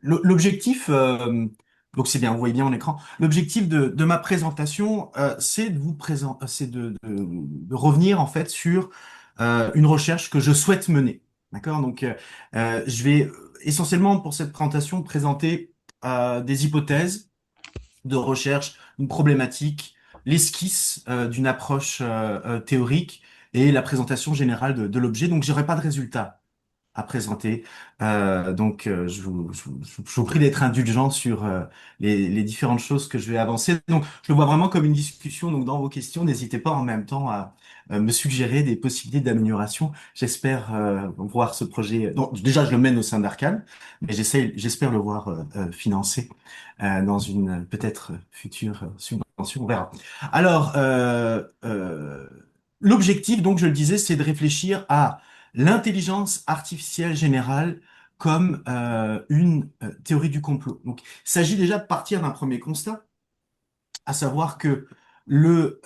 L'objectif, donc c'est bien, vous voyez bien mon écran. L'objectif de ma présentation, c'est de vous présenter, c'est de revenir en fait sur une recherche que je souhaite mener. D'accord? Donc, je vais essentiellement pour cette présentation présenter des hypothèses de recherche, une problématique, l'esquisse d'une approche théorique et la présentation générale de l'objet. Donc, j'aurai pas de résultat à présenter. Je vous prie d'être indulgent sur les différentes choses que je vais avancer. Donc, je le vois vraiment comme une discussion. Donc, dans vos questions, n'hésitez pas en même temps à me suggérer des possibilités d'amélioration. J'espère voir ce projet. Donc, déjà, je le mène au sein d'Arcane, mais j'espère le voir financé dans une peut-être future subvention. On verra. Alors, l'objectif, donc, je le disais, c'est de réfléchir à l'intelligence artificielle générale comme une théorie du complot. Donc, il s'agit déjà de partir d'un premier constat, à savoir que le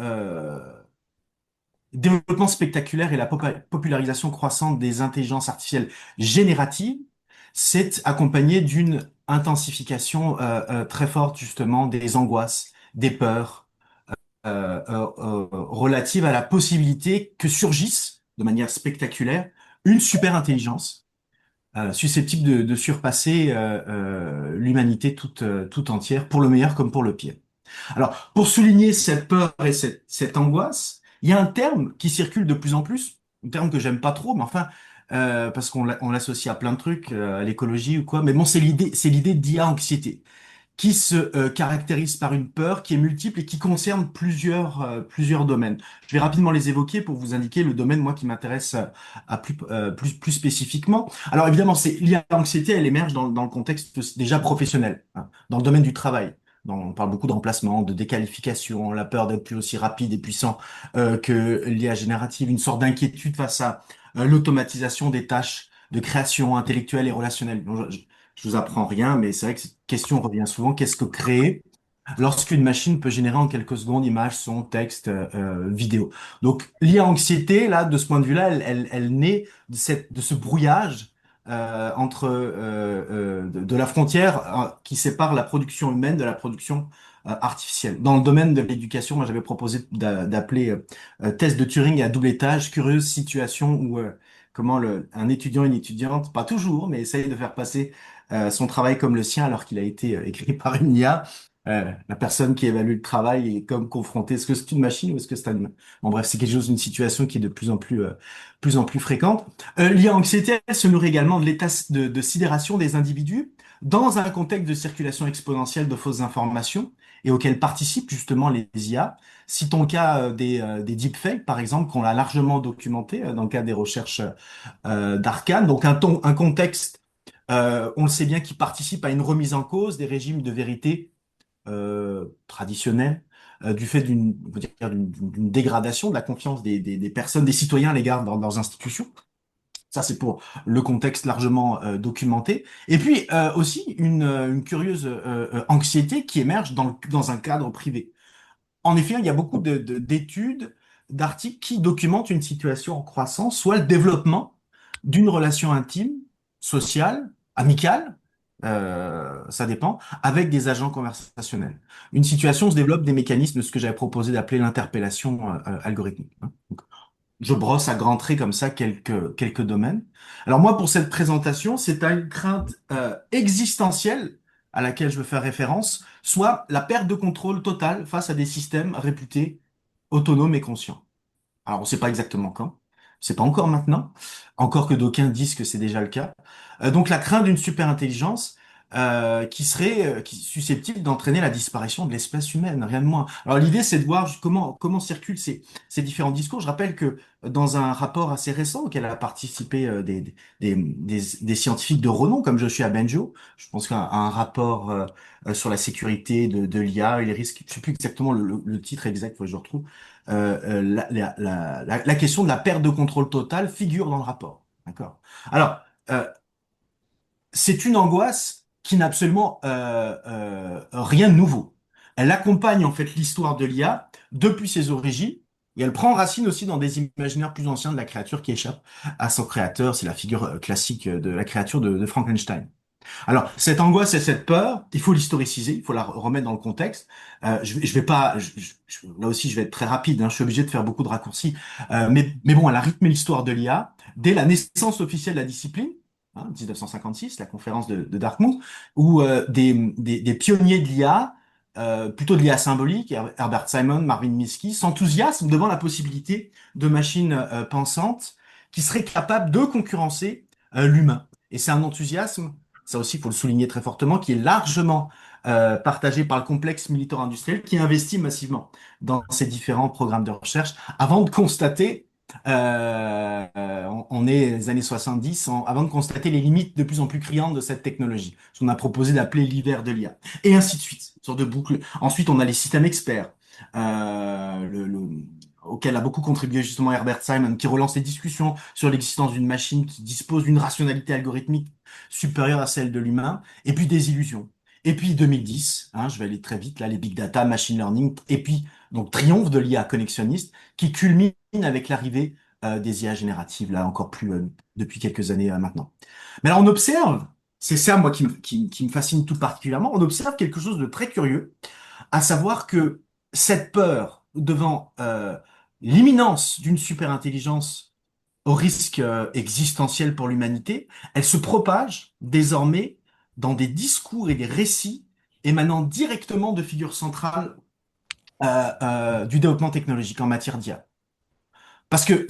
développement spectaculaire et la popularisation croissante des intelligences artificielles génératives s'est accompagné d'une intensification très forte justement des angoisses, des peurs relatives à la possibilité que surgisse de manière spectaculaire une super intelligence susceptible de surpasser l'humanité toute entière, pour le meilleur comme pour le pire. Alors, pour souligner cette peur et cette angoisse, il y a un terme qui circule de plus en plus, un terme que j'aime pas trop, mais enfin, parce on l'associe à plein de trucs, à l'écologie ou quoi, mais bon, c'est l'idée d'IA-anxiété qui se caractérise par une peur qui est multiple et qui concerne plusieurs domaines. Je vais rapidement les évoquer pour vous indiquer le domaine, moi, qui m'intéresse à plus spécifiquement. Alors évidemment, c'est l'anxiété, elle émerge dans le contexte déjà professionnel, hein, dans le domaine du travail. On parle beaucoup de remplacement, de déqualification, la peur d'être plus aussi rapide et puissant que l'IA générative, une sorte d'inquiétude face à l'automatisation des tâches de création intellectuelle et relationnelle. Je vous apprends rien, mais c'est vrai que cette question revient souvent. Qu'est-ce que créer lorsqu'une machine peut générer en quelques secondes images, son, texte, vidéo? Donc, l'IA-anxiété, là, de ce point de vue-là, elle naît de ce brouillage entre de la frontière qui sépare la production humaine de la production artificielle. Dans le domaine de l'éducation, moi, j'avais proposé d'appeler test de Turing à double étage, curieuse situation où comment un étudiant, une étudiante, pas toujours, mais essaye de faire passer son travail comme le sien alors qu'il a été écrit par une IA. La personne qui évalue le travail est comme confrontée. Est-ce que c'est une machine ou est-ce que c'est un humain? Bon, bref, c'est quelque chose, une situation qui est de plus en plus fréquente. L'IA-anxiété, elle se nourrit également de l'état de sidération des individus dans un contexte de circulation exponentielle de fausses informations et auquel participent justement les IA. Citons le cas des deepfakes, par exemple, qu'on a largement documenté dans le cadre des recherches d'Arcane. Donc un contexte, on le sait bien, qui participe à une remise en cause des régimes de vérité traditionnels, du fait on peut dire d'une dégradation de la confiance des personnes, des citoyens à l'égard dans leurs institutions. Ça, c'est pour le contexte largement documenté. Et puis aussi une curieuse anxiété qui émerge dans un cadre privé. En effet, il y a beaucoup d'études, d'articles qui documentent une situation en croissance, soit le développement d'une relation intime, sociale, amicale, ça dépend, avec des agents conversationnels. Une situation se développe des mécanismes de ce que j'avais proposé d'appeler l'interpellation algorithmique, hein. Donc, je brosse à grands traits comme ça quelques domaines. Alors moi, pour cette présentation, c'est à une crainte existentielle à laquelle je veux faire référence, soit la perte de contrôle totale face à des systèmes réputés autonomes et conscients. Alors on ne sait pas exactement quand, c'est pas encore maintenant, encore que d'aucuns disent que c'est déjà le cas. Donc la crainte d'une super-intelligence qui est susceptible d'entraîner la disparition de l'espèce humaine, rien de moins. Alors l'idée c'est de voir comment circulent ces différents discours. Je rappelle que dans un rapport assez récent auquel a participé des scientifiques de renom comme Joshua Benjo, je pense qu'un rapport sur la sécurité de l'IA et les risques, je sais plus exactement le titre exact, faut que je le retrouve, la question de la perte de contrôle total figure dans le rapport. D'accord? Alors, c'est une angoisse qui n'a absolument rien de nouveau. Elle accompagne en fait l'histoire de l'IA depuis ses origines et elle prend racine aussi dans des imaginaires plus anciens de la créature qui échappe à son créateur. C'est la figure classique de la créature de Frankenstein. Alors, cette angoisse et cette peur, il faut l'historiciser, il faut la remettre dans le contexte. Je vais pas, là aussi, je vais être très rapide, hein, je suis obligé de faire beaucoup de raccourcis. Mais bon, elle a rythmé l'histoire de l'IA dès la naissance officielle de la discipline, 1956, la conférence de Dartmouth, où des pionniers de l'IA, plutôt de l'IA symbolique, Herbert Simon, Marvin Minsky, s'enthousiasment devant la possibilité de machines pensantes qui seraient capables de concurrencer l'humain. Et c'est un enthousiasme, ça aussi il faut le souligner très fortement, qui est largement partagé par le complexe militaire-industriel qui investit massivement dans ces différents programmes de recherche avant de constater, on est les années 70, avant de constater les limites de plus en plus criantes de cette technologie, ce qu'on a proposé d'appeler l'hiver de l'IA, et ainsi de suite, sur de boucles. Ensuite, on a les systèmes experts, auquel a beaucoup contribué justement Herbert Simon, qui relance les discussions sur l'existence d'une machine qui dispose d'une rationalité algorithmique supérieure à celle de l'humain, et puis des illusions. Et puis 2010, je vais aller très vite, là, les big data, machine learning, et puis donc triomphe de l'IA connexionniste, qui culmine avec l'arrivée des IA génératives, là encore plus depuis quelques années maintenant. Mais alors on observe, c'est ça moi qui me fascine tout particulièrement, on observe quelque chose de très curieux, à savoir que cette peur devant l'imminence d'une superintelligence au risque existentiel pour l'humanité, elle se propage désormais dans des discours et des récits émanant directement de figures centrales du développement technologique en matière d'IA. Parce que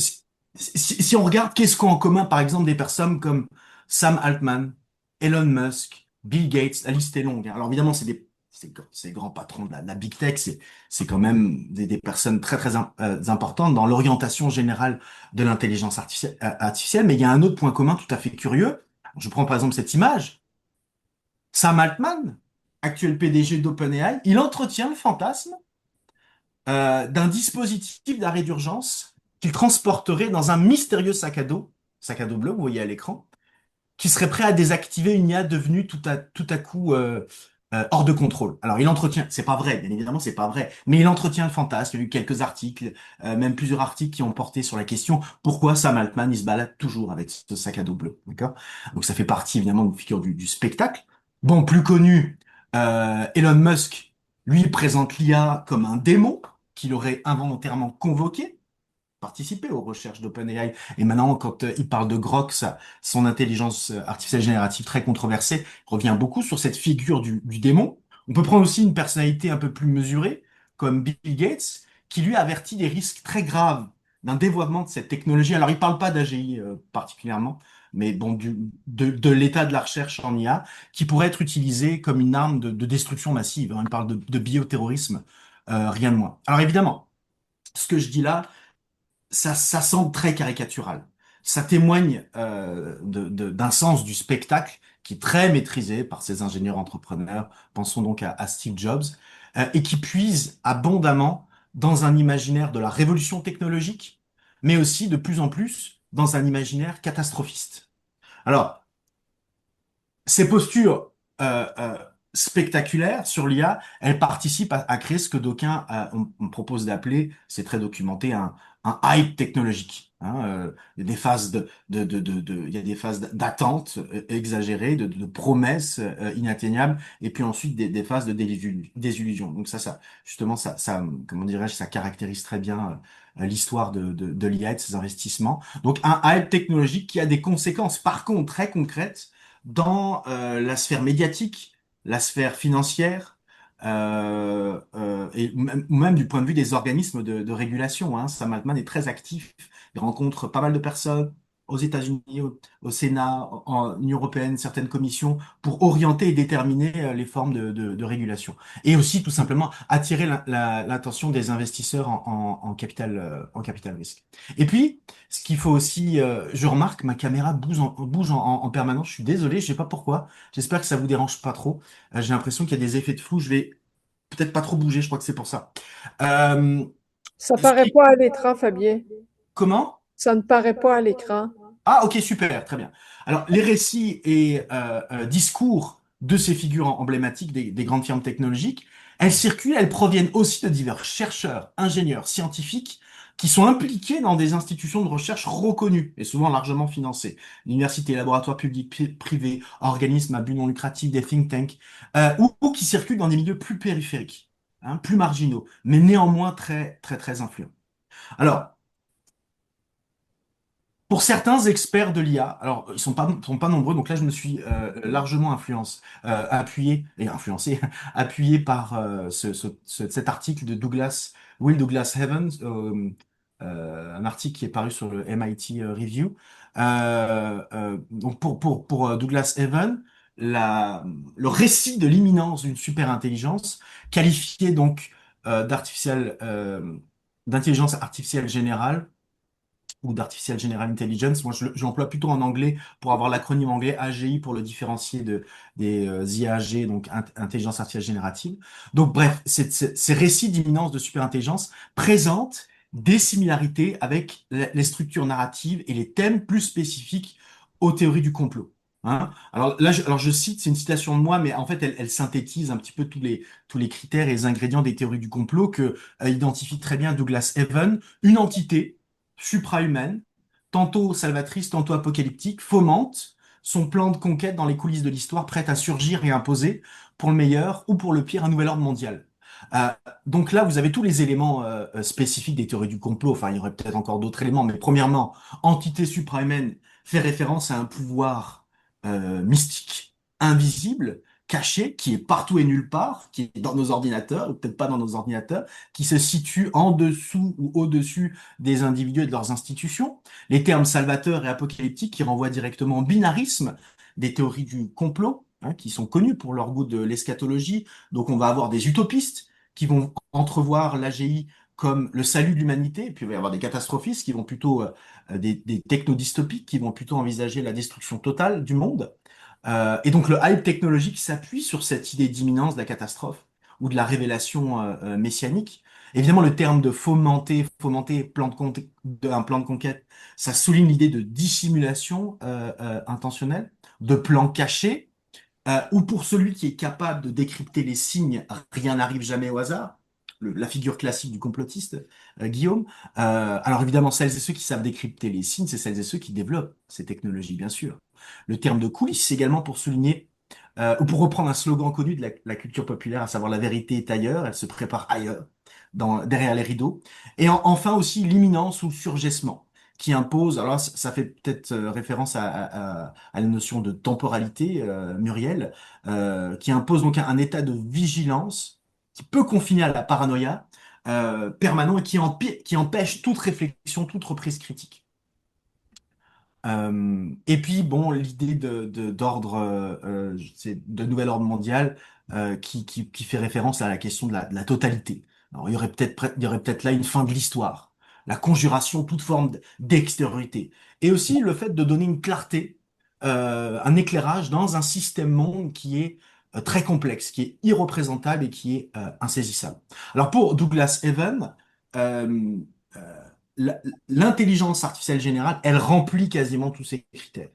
si on regarde qu'est-ce qu'ont en commun, par exemple, des personnes comme Sam Altman, Elon Musk, Bill Gates, la liste est longue, hein. Alors évidemment, ces grands patrons de la big tech, c'est quand même des personnes très importantes dans l'orientation générale de l'intelligence artificielle. Mais il y a un autre point commun tout à fait curieux. Je prends par exemple cette image. Sam Altman, actuel PDG d'OpenAI, il entretient le fantasme d'un dispositif d'arrêt d'urgence qu'il transporterait dans un mystérieux sac à dos bleu, vous voyez à l'écran, qui serait prêt à désactiver une IA devenue tout à coup hors de contrôle. Alors il entretient, c'est pas vrai, bien évidemment c'est pas vrai, mais il entretient le fantasme. Il y a eu quelques articles, même plusieurs articles qui ont porté sur la question pourquoi Sam Altman il se balade toujours avec ce sac à dos bleu, d'accord? Donc ça fait partie évidemment d'une figure du spectacle. Bon, plus connu, Elon Musk, lui présente l'IA comme un démon qu'il aurait involontairement convoqué, participé aux recherches d'OpenAI. Et maintenant, quand il parle de Grok, son intelligence artificielle générative très controversée, revient beaucoup sur cette figure du démon. On peut prendre aussi une personnalité un peu plus mesurée, comme Bill Gates, qui lui avertit des risques très graves d'un dévoiement de cette technologie. Alors, il parle pas d'AGI particulièrement, mais bon, de l'état de la recherche en IA, qui pourrait être utilisée comme une arme de destruction massive, hein. Il parle de bioterrorisme, rien de moins. Alors évidemment, ce que je dis là, ça semble très caricatural. Ça témoigne d'un sens du spectacle qui est très maîtrisé par ces ingénieurs entrepreneurs. Pensons donc à Steve Jobs, et qui puise abondamment dans un imaginaire de la révolution technologique, mais aussi de plus en plus dans un imaginaire catastrophiste. Alors, ces postures spectaculaires sur l'IA, elles participent à créer ce que d'aucuns on propose d'appeler, c'est très documenté, un hype technologique, hein. Il y a des phases il y a des phases d'attente exagérée, de promesses inatteignables, et puis ensuite des phases de désillusion. Donc justement, comment dirais-je, ça caractérise très bien l'histoire de l'IA et de ses investissements. Donc un hype technologique qui a des conséquences, par contre, très concrètes dans la sphère médiatique, la sphère financière, ou même du point de vue des organismes de régulation, hein. Sam Altman est très actif, il rencontre pas mal de personnes aux États-Unis, au Sénat, en Union européenne, certaines commissions, pour orienter et déterminer les formes de régulation. Et aussi, tout simplement, attirer l'attention des investisseurs en capital risque. Et puis, ce qu'il faut aussi, je remarque, ma caméra bouge en permanence. Je suis désolé, je sais pas pourquoi. J'espère que ça vous dérange pas trop. J'ai l'impression qu'il y a des effets de flou. Je vais peut-être pas trop bouger. Je crois que c'est pour ça. Euh, Ça ce paraît qui- pas à l'écran, Fabien. Comment? Ça ne paraît pas à l'écran. Ah, ok, super, très bien. Alors, les récits et discours de ces figures emblématiques des grandes firmes technologiques, elles circulent, elles proviennent aussi de divers chercheurs, ingénieurs, scientifiques, qui sont impliqués dans des institutions de recherche reconnues et souvent largement financées. Universités, laboratoires publics, privés, organismes à but non lucratif, des think tanks, ou qui circulent dans des milieux plus périphériques, hein, plus marginaux, mais néanmoins très, très, très influents. Alors, pour certains experts de l'IA, alors ils sont pas nombreux, donc là je me suis largement appuyé et influencé, appuyé par cet article de Will Douglas Evans, un article qui est paru sur le MIT Review. Donc pour Douglas Evans, le récit de l'imminence d'une superintelligence, qualifié donc d'intelligence artificielle générale ou d'Artificial General Intelligence. Moi, je l'emploie plutôt en anglais pour avoir l'acronyme anglais AGI pour le différencier des IAG, donc intelligence artificielle générative. Donc, bref, ces récits d'imminence de superintelligence présentent des similarités avec les structures narratives et les thèmes plus spécifiques aux théories du complot. Hein. Alors là, je cite, c'est une citation de moi, mais en fait, elle synthétise un petit peu tous les critères et les ingrédients des théories du complot que identifie très bien Douglas Evan, une entité suprahumaine, tantôt salvatrice, tantôt apocalyptique, fomente son plan de conquête dans les coulisses de l'histoire, prête à surgir et imposer, pour le meilleur ou pour le pire, un nouvel ordre mondial. Euh, donc là, vous avez tous les éléments spécifiques des théories du complot. Enfin, il y aurait peut-être encore d'autres éléments, mais premièrement, entité suprahumaine fait référence à un pouvoir mystique, invisible, caché, qui est partout et nulle part, qui est dans nos ordinateurs, ou peut-être pas dans nos ordinateurs, qui se situe en dessous ou au-dessus des individus et de leurs institutions. Les termes salvateurs et apocalyptiques qui renvoient directement au binarisme des théories du complot, hein, qui sont connues pour leur goût de l'eschatologie. Donc on va avoir des utopistes qui vont entrevoir l'AGI comme le salut de l'humanité, et puis il va y avoir des catastrophistes qui vont plutôt, des technodystopiques qui vont plutôt envisager la destruction totale du monde. Et donc le hype technologique s'appuie sur cette idée d'imminence de la catastrophe ou de la révélation messianique. Évidemment, le terme de fomenter un plan de conquête, ça souligne l'idée de dissimulation intentionnelle, de plan caché, ou pour celui qui est capable de décrypter les signes, rien n'arrive jamais au hasard. La figure classique du complotiste, Guillaume. Alors évidemment, celles et ceux qui savent décrypter les signes, c'est celles et ceux qui développent ces technologies, bien sûr. Le terme de coulisses, c'est également pour souligner, ou pour reprendre un slogan connu de la culture populaire, à savoir la vérité est ailleurs, elle se prépare ailleurs, derrière les rideaux. Et enfin aussi l'imminence ou le surgissement, qui impose, alors là, ça fait peut-être référence à la notion de temporalité, Muriel, qui impose donc un état de vigilance qui peut confiner à la paranoïa permanent et qui empêche toute réflexion, toute reprise critique. Et puis, bon, l'idée d'ordre, c'est de nouvel ordre mondial qui fait référence à la question de la totalité. Alors, il y aurait peut-être là une fin de l'histoire, la conjuration, toute forme d'extériorité. Et aussi le fait de donner une clarté, un éclairage dans un système monde qui est très complexe, qui est irreprésentable et qui est insaisissable. Alors, pour Douglas Evan, euh, euh, l'intelligence artificielle générale, elle remplit quasiment tous ces critères.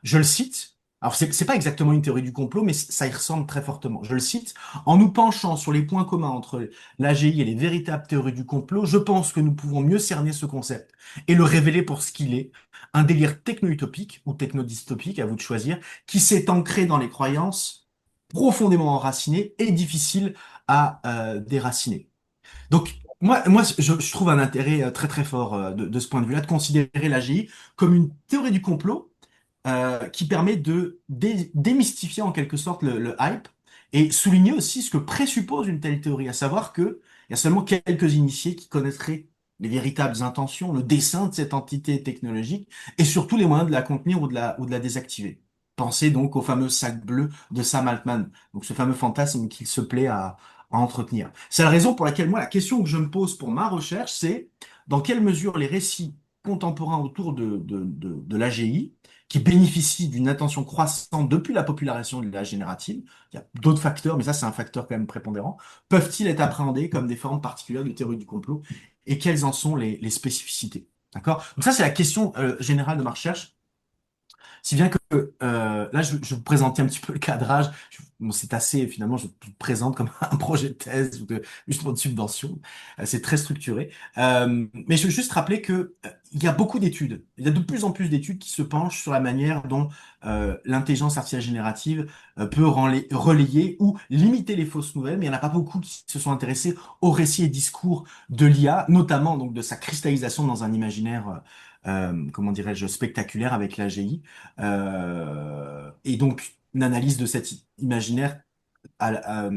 Je le cite, alors c'est pas exactement une théorie du complot, mais ça y ressemble très fortement. Je le cite, en nous penchant sur les points communs entre l'AGI et les véritables théories du complot, je pense que nous pouvons mieux cerner ce concept et le révéler pour ce qu'il est, un délire techno-utopique ou techno-dystopique, à vous de choisir, qui s'est ancré dans les croyances profondément enracinées et difficiles à déraciner. Donc, je trouve un intérêt très très fort de ce point de vue-là, de considérer l'AGI comme une théorie du complot qui permet de démystifier en quelque sorte le hype et souligner aussi ce que présuppose une telle théorie, à savoir que il y a seulement quelques initiés qui connaîtraient les véritables intentions, le dessein de cette entité technologique et surtout les moyens de la contenir ou de la désactiver. Pensez donc au fameux sac bleu de Sam Altman, donc ce fameux fantasme qu'il se plaît à entretenir. C'est la raison pour laquelle moi, la question que je me pose pour ma recherche, c'est dans quelle mesure les récits contemporains autour de l'AGI qui bénéficient d'une attention croissante depuis la popularisation de l'IA générative, il y a d'autres facteurs, mais ça c'est un facteur quand même prépondérant, peuvent-ils être appréhendés comme des formes particulières de théorie du complot et quelles en sont les spécificités? D'accord? Donc ça c'est la question générale de ma recherche. Si bien que là, je vais vous présenter un petit peu le cadrage. Bon, c'est assez, finalement, je vous présente comme un projet de thèse ou justement de subvention. C'est très structuré. Mais je veux juste rappeler que il y a beaucoup d'études. Il y a de plus en plus d'études qui se penchent sur la manière dont l'intelligence artificielle générative peut relayer ou limiter les fausses nouvelles. Mais il n'y en a pas beaucoup qui se sont intéressés aux récits et discours de l'IA, notamment donc de sa cristallisation dans un imaginaire comment dirais-je, spectaculaire avec l'AGI. Et donc, une analyse de cet imaginaire à, à-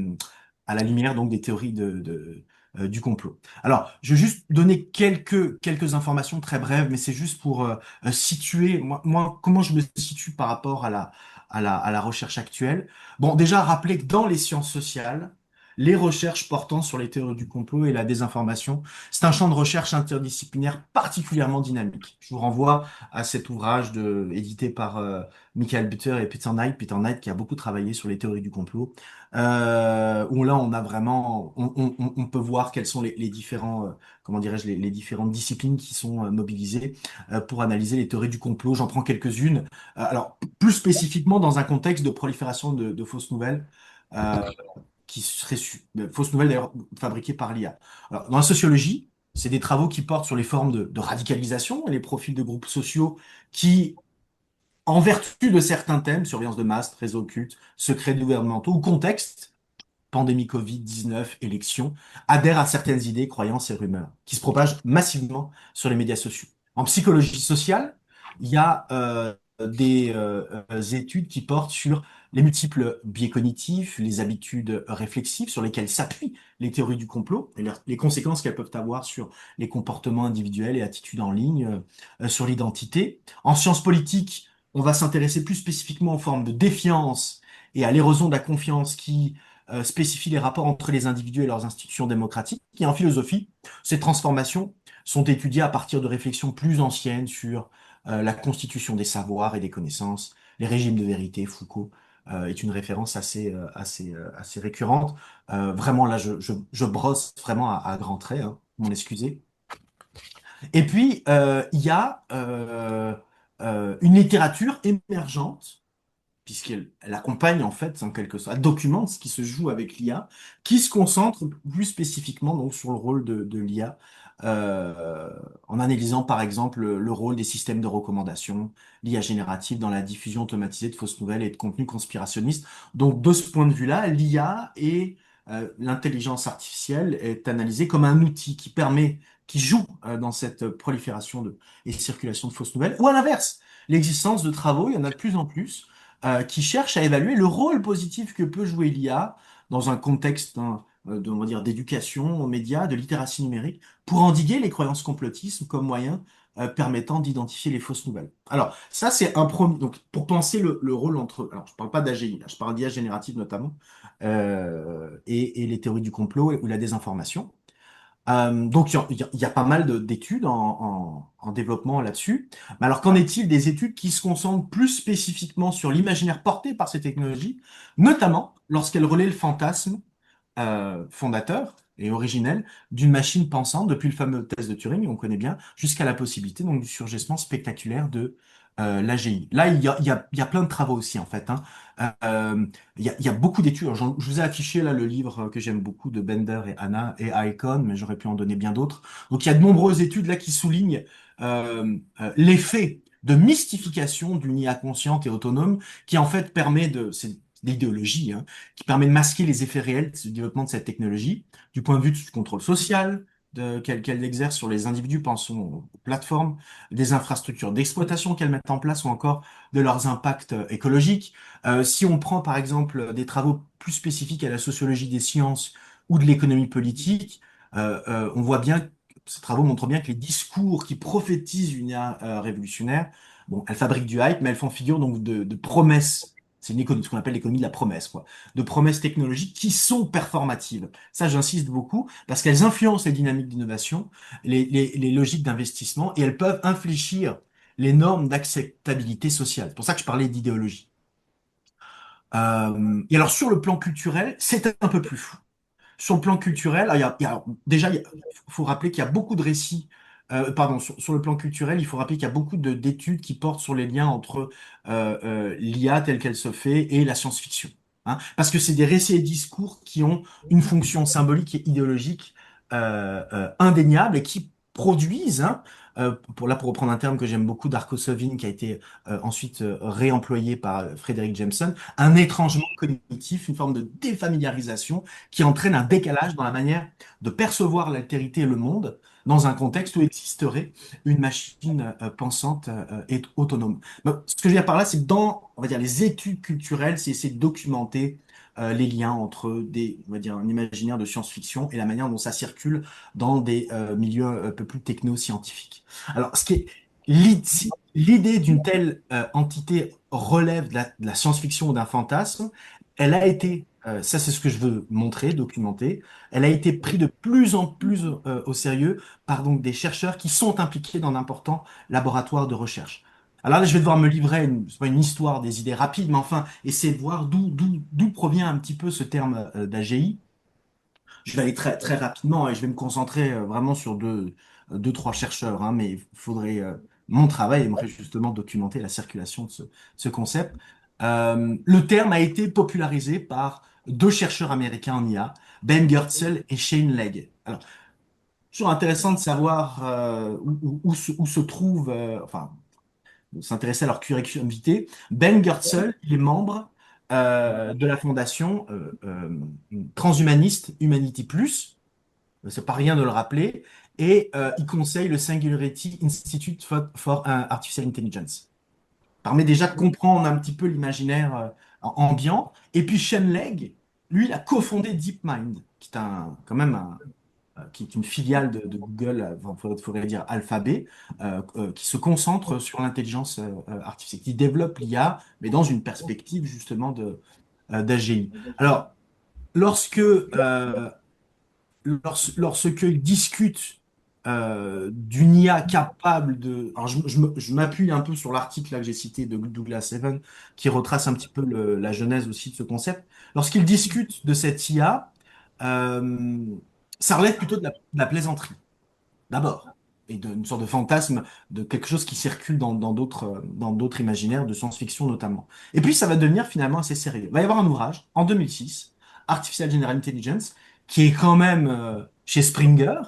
à la lumière donc des théories du complot. Alors, je vais juste donner quelques informations très brèves, mais c'est juste pour situer, comment je me situe par rapport à la recherche actuelle. Bon, déjà, rappeler que dans les sciences sociales, les recherches portant sur les théories du complot et la désinformation, c'est un champ de recherche interdisciplinaire particulièrement dynamique. Je vous renvoie à cet ouvrage édité par Michael Butter et Peter Knight qui a beaucoup travaillé sur les théories du complot, où là on a vraiment, on peut voir quels sont les différents, comment dirais-je, les différentes disciplines qui sont mobilisées pour analyser les théories du complot. J'en prends quelques-unes. Alors plus spécifiquement dans un contexte de prolifération de fausses nouvelles. euh, qui seraient fausses nouvelles d'ailleurs fabriquées par l'IA. Alors, dans la sociologie, c'est des travaux qui portent sur les formes de radicalisation et les profils de groupes sociaux qui, en vertu de certains thèmes, surveillance de masse, réseaux occultes, secrets gouvernementaux ou contexte, pandémie Covid-19, élections, adhèrent à certaines idées, croyances et rumeurs qui se propagent massivement sur les médias sociaux. En psychologie sociale, il y a des études qui portent sur les multiples biais cognitifs, les habitudes réflexives sur lesquelles s'appuient les théories du complot et les conséquences qu'elles peuvent avoir sur les comportements individuels et attitudes en ligne, sur l'identité. En sciences politiques, on va s'intéresser plus spécifiquement aux formes de défiance et à l'érosion de la confiance qui spécifie les rapports entre les individus et leurs institutions démocratiques. Et en philosophie, ces transformations sont étudiées à partir de réflexions plus anciennes sur la constitution des savoirs et des connaissances, les régimes de vérité. Foucault est une référence assez récurrente. Vraiment, là, je brosse vraiment à grands traits, hein, m'en excusez. Et puis, il y a une littérature émergente puisqu'elle accompagne en fait, en quelque sorte, elle documente ce qui se joue avec l'IA, qui se concentre plus spécifiquement donc sur le rôle de l'IA, euh, en analysant par exemple le rôle des systèmes de recommandation, l'IA générative dans la diffusion automatisée de fausses nouvelles et de contenus conspirationnistes. Donc de ce point de vue-là, l'IA et l'intelligence artificielle est analysée comme un outil qui permet, qui joue dans cette prolifération et circulation de fausses nouvelles, ou à l'inverse, l'existence de travaux, il y en a de plus en plus qui cherche à évaluer le rôle positif que peut jouer l'IA dans un contexte on va dire, d'éducation aux médias, de littératie numérique, pour endiguer les croyances complotistes comme moyen permettant d'identifier les fausses nouvelles. Alors, ça, c'est un premier. Donc, pour penser le rôle entre. Alors, je parle pas d'AGI, là, je parle d'IA générative notamment, et les théories du complot ou la désinformation. Donc, il y a pas mal d'études en développement là-dessus. Mais alors, qu'en est-il des études qui se concentrent plus spécifiquement sur l'imaginaire porté par ces technologies, notamment lorsqu'elles relaient le fantasme fondateur et originel d'une machine pensante, depuis le fameux test de Turing, on connaît bien, jusqu'à la possibilité donc du surgissement spectaculaire de l'AGI. Là, il y a plein de travaux aussi, en fait, hein. Il y a beaucoup d'études. Alors, je vous ai affiché là le livre que j'aime beaucoup de Bender et Anna et Icon, mais j'aurais pu en donner bien d'autres. Donc, il y a de nombreuses études là qui soulignent l'effet de mystification d'une IA consciente et autonome qui en fait permet c'est l'idéologie, hein, qui permet de masquer les effets réels du développement de cette technologie, du point de vue du contrôle social qu'elle exerce sur les individus, pensons aux plateformes, des infrastructures d'exploitation qu'elles mettent en place ou encore de leurs impacts écologiques. Si on prend par exemple des travaux plus spécifiques à la sociologie des sciences ou de l'économie politique, on voit bien, ces travaux montrent bien que les discours qui prophétisent une IA révolutionnaire, bon, elles fabriquent du hype, mais elles font figure donc de promesses. C'est une économie, ce qu'on appelle l'économie de la promesse, quoi. De promesses technologiques qui sont performatives. Ça, j'insiste beaucoup, parce qu'elles influencent les dynamiques d'innovation, les logiques d'investissement, et elles peuvent infléchir les normes d'acceptabilité sociale. C'est pour ça que je parlais d'idéologie. Et alors, sur le plan culturel, c'est un peu plus fou. Sur le plan culturel, déjà, il faut rappeler qu'il y a beaucoup de récits pardon, sur le plan culturel, il faut rappeler qu'il y a beaucoup d'études qui portent sur les liens entre l'IA telle qu'elle se fait et la science-fiction. Hein, parce que c'est des récits et discours qui ont une fonction symbolique et idéologique indéniable et qui produisent, hein, pour reprendre un terme que j'aime beaucoup d'Arcosovine, qui a été ensuite réemployé par Frédéric Jameson, un étrangement cognitif, une forme de défamiliarisation qui entraîne un décalage dans la manière de percevoir l'altérité et le monde dans un contexte où existerait une machine pensante et autonome. Donc, ce que je veux dire par là, c'est que dans, on va dire, les études culturelles, c'est essayer de documenter les liens entre on va dire, un imaginaire de science-fiction et la manière dont ça circule dans des milieux un peu plus techno-scientifiques. Alors, si l'idée d'une telle entité relève de la science-fiction ou d'un fantasme, elle a été, ça c'est ce que je veux montrer, documenter, elle a été prise de plus en plus au sérieux par donc des chercheurs qui sont impliqués dans d'importants laboratoires de recherche. Alors là, je vais devoir me livrer c'est pas une histoire des idées rapides, mais enfin, essayer de voir d'où provient un petit peu ce terme d'AGI. Je vais aller très, très rapidement et je vais me concentrer vraiment sur deux, trois chercheurs, hein, mais il faudrait, mon travail aimerait justement documenter la circulation de ce concept. Le terme a été popularisé par deux chercheurs américains en IA, Ben Goertzel et Shane Legg. Alors, toujours intéressant de savoir où se trouve, enfin, s'intéresser à leur curriculum vitae. Ben Goertzel, il est membre de la fondation transhumaniste Humanity Plus, c'est pas rien de le rappeler, et il conseille le Singularity Institute for Artificial Intelligence. Permet déjà de comprendre un petit peu l'imaginaire ambiant. Et puis Shenleg, lui, il a cofondé DeepMind, qui est quand même qui est une filiale de Google, faudrait dire Alphabet, qui se concentre sur l'intelligence artificielle, qui développe l'IA, mais dans une perspective justement d'AGI. Alors, lorsque lorsqu'ils discutent d'une IA capable de... Alors je m'appuie un peu sur l'article là que j'ai cité de Douglas Even, qui retrace un petit peu la genèse aussi de ce concept. Lorsqu'ils discutent de cette IA, euh, ça relève plutôt de la plaisanterie, d'abord, et d'une sorte de fantasme de quelque chose qui circule dans d'autres imaginaires de science-fiction notamment. Et puis ça va devenir finalement assez sérieux. Il va y avoir un ouvrage en 2006, Artificial General Intelligence, qui est quand même chez Springer.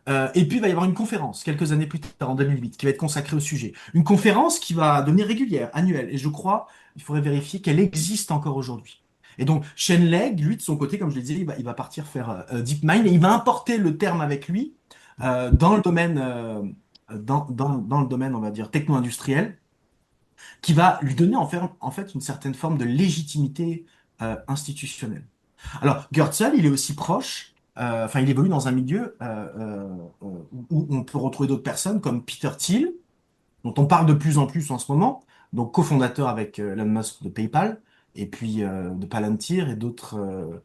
Et puis il va y avoir une conférence quelques années plus tard, en 2008, qui va être consacrée au sujet. Une conférence qui va devenir régulière, annuelle. Et je crois, il faudrait vérifier qu'elle existe encore aujourd'hui. Et donc, Shane Legg, lui, de son côté, comme je le disais, il va partir faire DeepMind et il va importer le terme avec lui dans le domaine, on va dire, techno-industriel, qui va lui donner en fait une certaine forme de légitimité institutionnelle. Alors, Goertzel, il est aussi proche, enfin, il évolue dans un milieu où on peut retrouver d'autres personnes comme Peter Thiel, dont on parle de plus en plus en ce moment, donc cofondateur avec Elon Musk de PayPal, et puis de Palantir et d'autres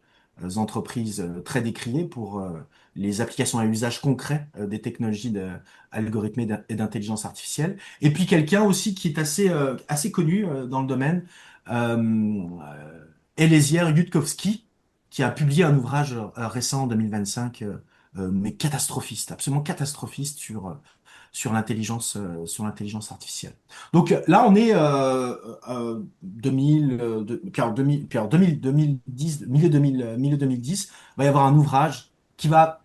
entreprises très décriées pour les applications à usage concret des technologies algorithmées et d'intelligence artificielle. Et puis quelqu'un aussi qui est assez connu dans le domaine, Eliezer Yudkowsky, qui a publié un ouvrage récent en 2025, mais catastrophiste, absolument catastrophiste sur l'intelligence artificielle. Donc là, on est 2000, puis alors 2010, milieu 2010, il va y avoir un ouvrage qui va,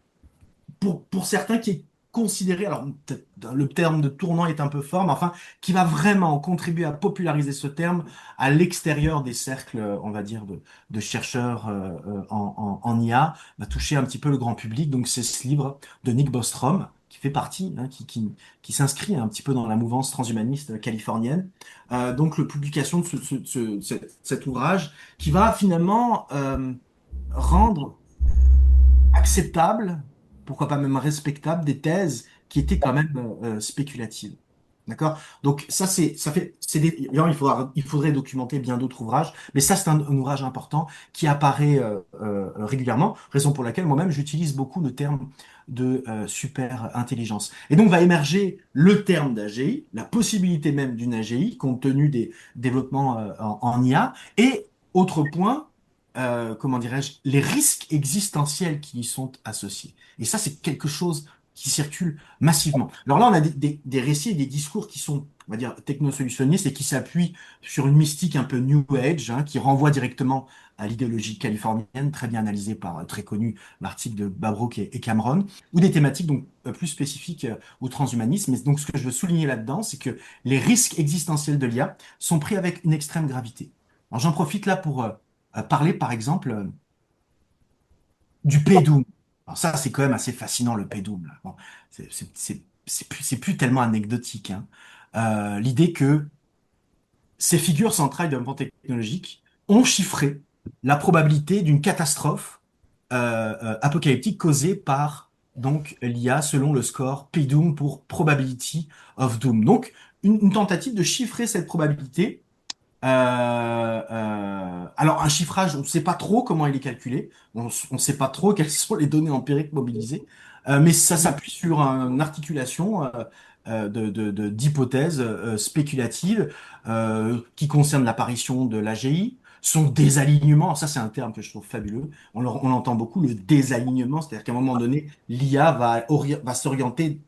pour certains, qui est considéré, alors peut-être le terme de tournant est un peu fort, mais enfin, qui va vraiment contribuer à populariser ce terme à l'extérieur des cercles, on va dire, de chercheurs en IA, va toucher un petit peu le grand public. Donc c'est ce livre de Nick Bostrom, qui fait partie, hein, qui s'inscrit un petit peu dans la mouvance transhumaniste californienne. Donc la publication de cet ouvrage qui va finalement rendre acceptable, pourquoi pas même respectable, des thèses qui étaient quand même spéculatives. D'accord? Donc évidemment, il faudrait documenter bien d'autres ouvrages, mais ça, c'est un ouvrage important qui apparaît régulièrement, raison pour laquelle moi-même, j'utilise beaucoup le terme de super intelligence. Et donc, va émerger le terme d'AGI, la possibilité même d'une AGI, compte tenu des développements en IA, et autre point, comment dirais-je, les risques existentiels qui y sont associés. Et ça, c'est quelque chose qui circulent massivement. Alors là, on a des récits et des discours qui sont, on va dire, technosolutionnistes et qui s'appuient sur une mystique un peu New Age, hein, qui renvoie directement à l'idéologie californienne, très bien analysée par, très connu, l'article de Babrook et Cameron, ou des thématiques donc plus spécifiques au transhumanisme. Et donc, ce que je veux souligner là-dedans, c'est que les risques existentiels de l'IA sont pris avec une extrême gravité. Alors, j'en profite là pour parler, par exemple, du PDOM. Alors ça, c'est quand même assez fascinant, le PDOM, là. Bon, c'est plus tellement anecdotique, hein. L'idée que ces figures centrales de développement technologique ont chiffré la probabilité d'une catastrophe apocalyptique causée par donc l'IA selon le score PDOM pour Probability of Doom. Donc, une tentative de chiffrer cette probabilité alors, un chiffrage, on ne sait pas trop comment il est calculé, on ne sait pas trop quelles sont les données empiriques mobilisées, mais ça s'appuie sur une articulation d'hypothèses spéculatives qui concernent l'apparition de l'AGI, son désalignement, ça c'est un terme que je trouve fabuleux, on l'entend beaucoup, le désalignement, c'est-à-dire qu'à un moment donné, l'IA va s'orienter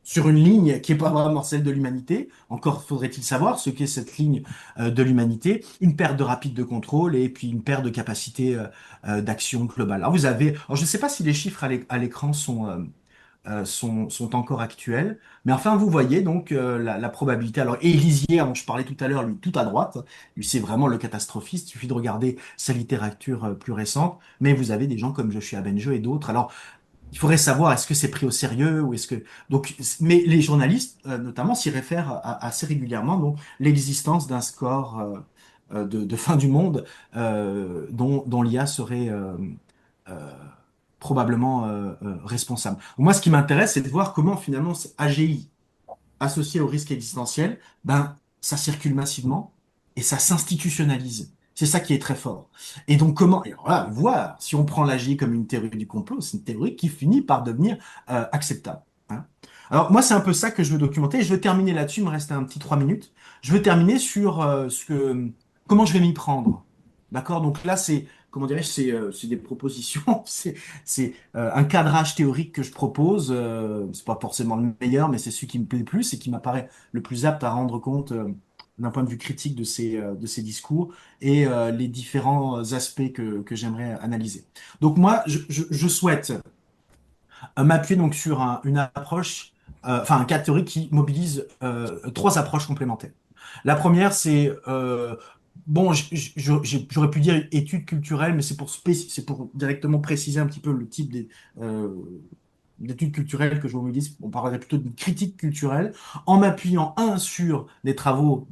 sur une ligne qui n'est pas vraiment celle de l'humanité. Encore faudrait-il savoir ce qu'est cette ligne de l'humanité, une perte de rapide de contrôle et puis une perte de capacité d'action globale. Alors je ne sais pas si les chiffres à l'écran sont encore actuels, mais enfin vous voyez donc la probabilité. Alors Élisier, dont je parlais tout à l'heure, lui tout à droite, lui c'est vraiment le catastrophiste. Il suffit de regarder sa littérature plus récente, mais vous avez des gens comme Joshua Bengio et d'autres. Alors il faudrait savoir est-ce que c'est pris au sérieux ou est-ce que donc mais les journalistes notamment s'y réfèrent assez régulièrement donc l'existence d'un score de fin du monde dont l'IA serait euh, probablement responsable. Moi, ce qui m'intéresse, c'est de voir comment finalement ce AGI associé au risque existentiel, ben ça circule massivement et ça s'institutionnalise. C'est ça qui est très fort. Et donc comment, et alors là, voir si on prend l'AGI comme une théorie du complot, c'est une théorie qui finit par devenir acceptable, hein. Alors moi, c'est un peu ça que je veux documenter. Et je veux terminer là-dessus. Il me reste un petit 3 minutes. Je veux terminer sur comment je vais m'y prendre. D'accord? Donc là, c'est comment dirais-je, c'est des propositions, c'est un cadrage théorique que je propose. C'est pas forcément le meilleur, mais c'est celui qui me plaît le plus et qui m'apparaît le plus apte à rendre compte d'un point de vue critique de ces discours et les différents aspects que j'aimerais analyser. Donc moi, je souhaite m'appuyer donc sur une approche, enfin un cadre théorique qui mobilise trois approches complémentaires. La première, c'est bon, j'aurais pu dire études culturelles, mais c'est pour directement préciser un petit peu le type euh, d'études culturelles que je mobilise. On parlerait plutôt d'une critique culturelle en m'appuyant sur des travaux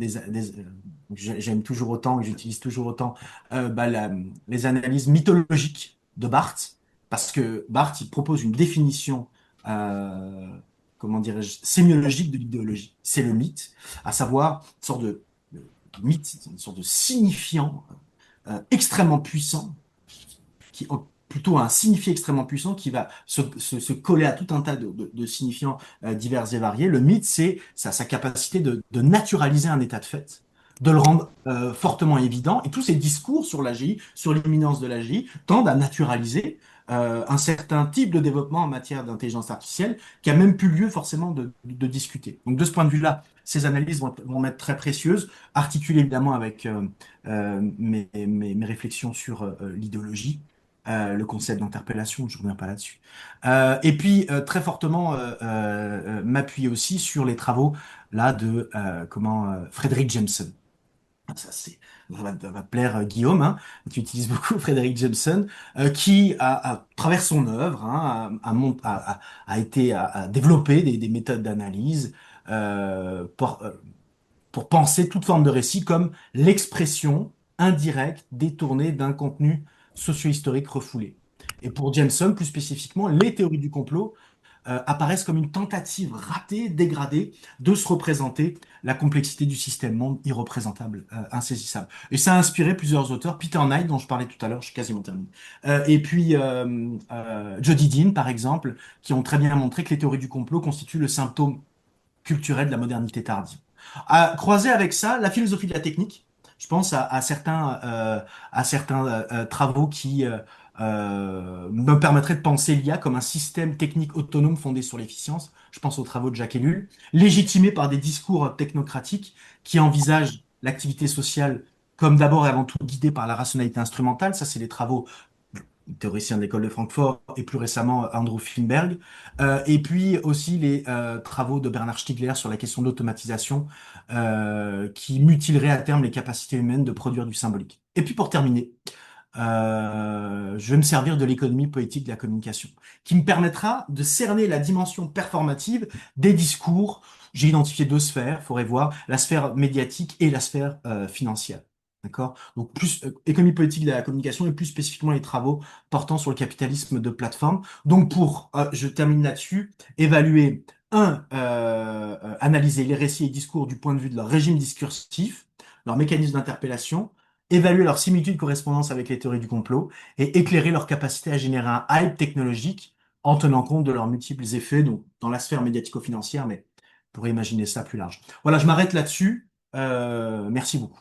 j'aime toujours autant et j'utilise toujours autant les analyses mythologiques de Barthes parce que Barthes il propose une définition euh, comment dirais-je sémiologique de l'idéologie. C'est le mythe, à savoir une sorte de mythe, une sorte de signifiant extrêmement puissant qui plutôt un signifié extrêmement puissant qui va se coller à tout un tas de signifiants divers et variés. Le mythe, c'est sa capacité de naturaliser un état de fait, de le rendre fortement évident. Et tous ces discours sur l'AGI, sur l'imminence de l'AGI, tendent à naturaliser un certain type de développement en matière d'intelligence artificielle qui a même plus lieu forcément de discuter. Donc de ce point de vue-là, ces analyses vont être très précieuses, articulées évidemment avec mes réflexions sur l'idéologie, le concept d'interpellation, je reviens pas là-dessus. Et puis très fortement m'appuyer aussi sur les travaux là de Frederick Jameson. Ça va te plaire Guillaume, hein, tu utilises beaucoup Frederick Jameson, qui à travers son œuvre a développé des méthodes d'analyse pour penser toute forme de récit comme l'expression indirecte, détournée d'un contenu socio-historique refoulé. Et pour Jameson, plus spécifiquement, les théories du complot apparaissent comme une tentative ratée, dégradée, de se représenter la complexité du système monde irreprésentable, insaisissable. Et ça a inspiré plusieurs auteurs, Peter Knight, dont je parlais tout à l'heure, je suis quasiment terminé, et puis Jody Dean, par exemple, qui ont très bien montré que les théories du complot constituent le symptôme culturel de la modernité tardive. À croiser avec ça, la philosophie de la technique. Je pense à certains travaux qui me permettrait de penser l'IA comme un système technique autonome fondé sur l'efficience. Je pense aux travaux de Jacques Ellul, légitimé par des discours technocratiques qui envisagent l'activité sociale comme d'abord et avant tout guidée par la rationalité instrumentale. Ça, c'est les travaux théoricien de l'école de Francfort, et plus récemment Andrew Finberg, et puis aussi les travaux de Bernard Stiegler sur la question de l'automatisation, qui mutileraient à terme les capacités humaines de produire du symbolique. Et puis pour terminer, je vais me servir de l'économie politique de la communication, qui me permettra de cerner la dimension performative des discours. J'ai identifié deux sphères, il faudrait voir la sphère médiatique et la sphère financière. D'accord? Donc, plus économie politique de la communication et plus spécifiquement les travaux portant sur le capitalisme de plateforme. Donc, je termine là-dessus, évaluer, analyser les récits et discours du point de vue de leur régime discursif, leur mécanisme d'interpellation, évaluer leur similitude correspondance avec les théories du complot et éclairer leur capacité à générer un hype technologique en tenant compte de leurs multiples effets, donc dans la sphère médiatico-financière, mais on pourrait imaginer ça plus large. Voilà, je m'arrête là-dessus. Merci beaucoup.